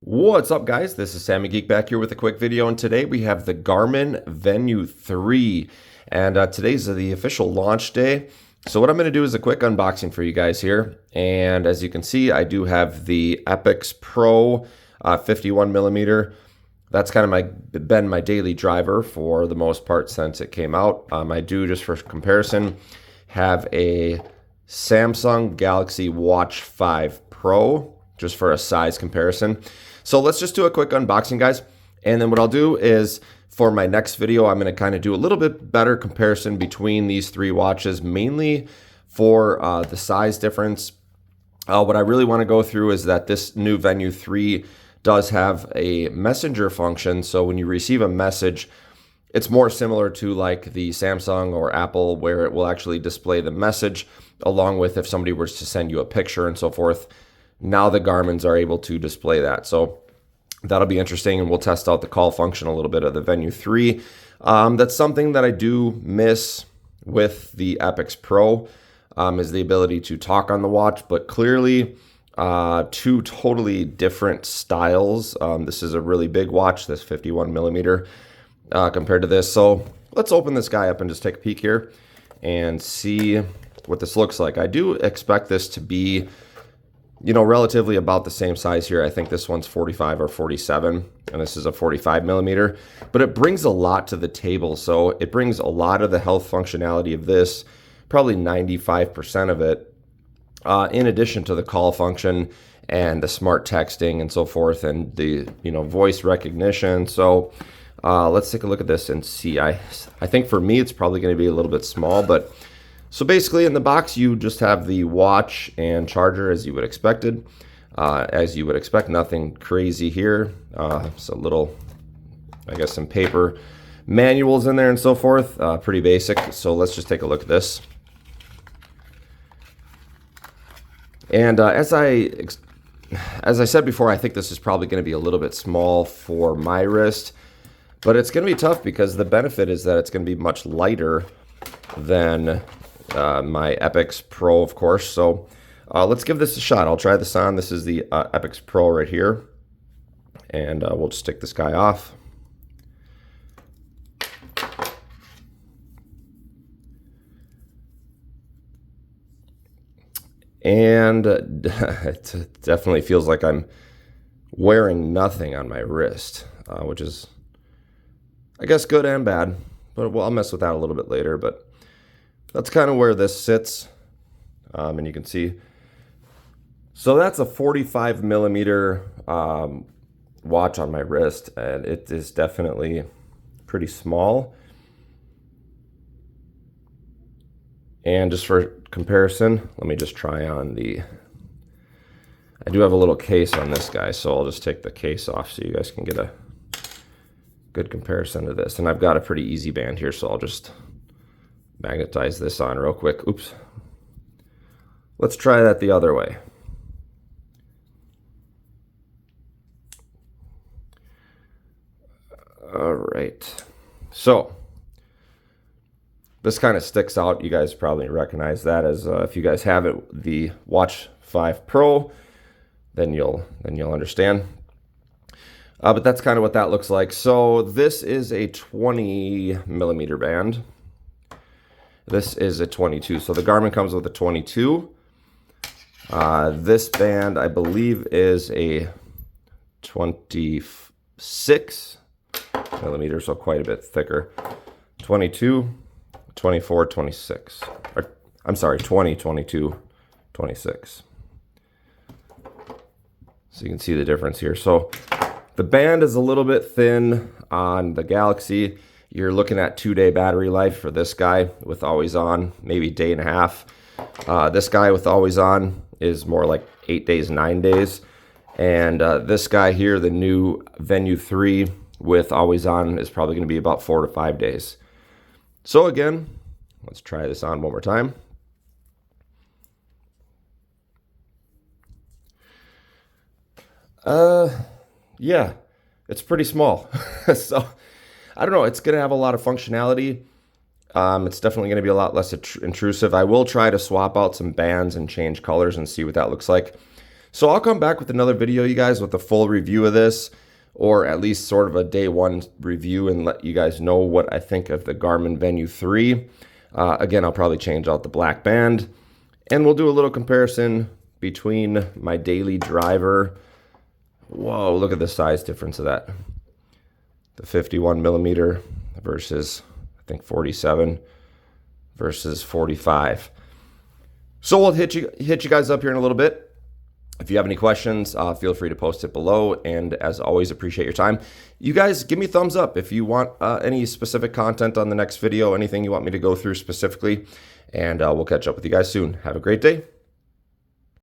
What's up, guys? This is Sammy Geek back here with a quick video, and today we have the Garmin Venu 3, and today's the official launch day. So what I'm going to do is a quick unboxing for you guys here, and as you can see, I do have the Epix Pro 51 millimeter. That's kind of been my daily driver for the most part since it came out. I do, just for comparison, have a Samsung Galaxy Watch 5 Pro, just for a size comparison. So let's just do a quick unboxing, guys. And then what I'll do is for my next video, I'm going to kind of do a little bit better comparison between these three watches, mainly for the size difference. What I really want to go through is that this new Venu 3 does have a messenger function. So when you receive a message, it's more similar to like the Samsung or Apple, where it will actually display the message along with if somebody were to send you a picture and so forth. Now the Garmin's are able to display that. So that'll be interesting, and we'll test out the call function a little bit of the Venu 3. That's something that I do miss with the Epix Pro, is the ability to talk on the watch, but clearly two totally different styles. This is a really big watch, this 51 millimeter, compared to this. So let's open this guy up and just take a peek here and see what this looks like. I do expect this to be, you know, relatively about the same size here. I think this one's 45 or 47, and this is a 45 millimeter, but it brings a lot to the table. So it brings a lot of the health functionality of this, probably 95% of it, in addition to the call function and the smart texting and so forth, and the, you know, voice recognition. So let's take a look at this and see. I think for me, it's probably going to be a little bit small, but so basically in the box, you just have the watch and charger as you would expected. Nothing crazy here. So little, I guess, some paper manuals in there and so forth. Pretty basic. So let's just take a look at this. And as I said before, I think this is probably going to be a little bit small for my wrist, but it's going to be tough because the benefit is that it's going to be much lighter than my Epix Pro, of course. So let's give this a shot. I'll try this on. This is the Epix Pro right here, and we'll just take this guy off. And it definitely feels like I'm wearing nothing on my wrist, which is, I guess, good and bad. But I'll mess with that a little bit later. But that's kind of where this sits, and you can see. So that's a 45 millimeter watch on my wrist, and it is definitely pretty small. And just for comparison, let me just try on the, I do have a little case on this guy, so I'll just take the case off so you guys can get a good comparison to this. And I've got a pretty easy band here, so I'll just magnetize this on real quick. Oops. Let's try that the other way. All right. So this kind of sticks out. You guys probably recognize that as if you guys have it, the Watch 5 Pro, then you'll understand. But that's kind of what that looks like. So this is a 20 millimeter band. This is a 22. So the Garmin comes with a 22. This band, I believe, is a 26 millimeters, so quite a bit thicker. 22, 24, 26. Or, I'm sorry, 20, 22, 26. So you can see the difference here. So the band is a little bit thin on the Galaxy. You're looking at 2-day battery life for this guy with always on, maybe day and a half. This guy with always on is more like 8 days, 9 days. And this guy here, the new Venu 3 with always on, is probably going to be about 4 to 5 days. So again, let's try this on one more time. Yeah, it's pretty small. So I don't know, it's going to have a lot of functionality. It's definitely going to be a lot less intrusive. I will try to swap out some bands and change colors and see what that looks like. So I'll come back with another video, you guys, with a full review of this, or at least sort of a day one review, and let you guys know what I think of the Garmin Venu 3. Again, I'll probably change out the black band, and we'll do a little comparison between my daily driver. Whoa, look at the size difference of that. The 51 millimeter versus, I think, 47 versus 45. So we'll hit you guys up here in a little bit. If you have any questions, feel free to post it below. And as always, appreciate your time. You guys, give me a thumbs up if you want any specific content on the next video, anything you want me to go through specifically. And we'll catch up with you guys soon. Have a great day.